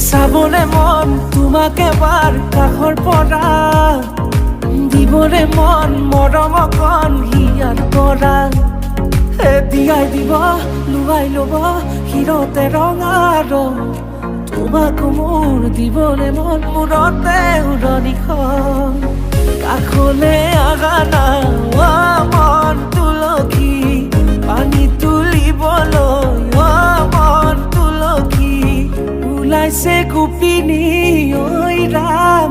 চাবলে মন তোমাক এবাৰ কাষৰ পৰা, দিবলে মন মৰম অকণ হিয়াৰ পৰা। দিয়াই দিব লুৱাই ল'ব শিৰতে ৰঙা ৰং, তোমাক মোৰ দিবলে মন মূৰতে উৰণিখন। কাষলে আগা না মন তুলসী, পানী তুলিবলৈ মন তুলসী। ওলাইছে গোপিনী ঐ ৰাম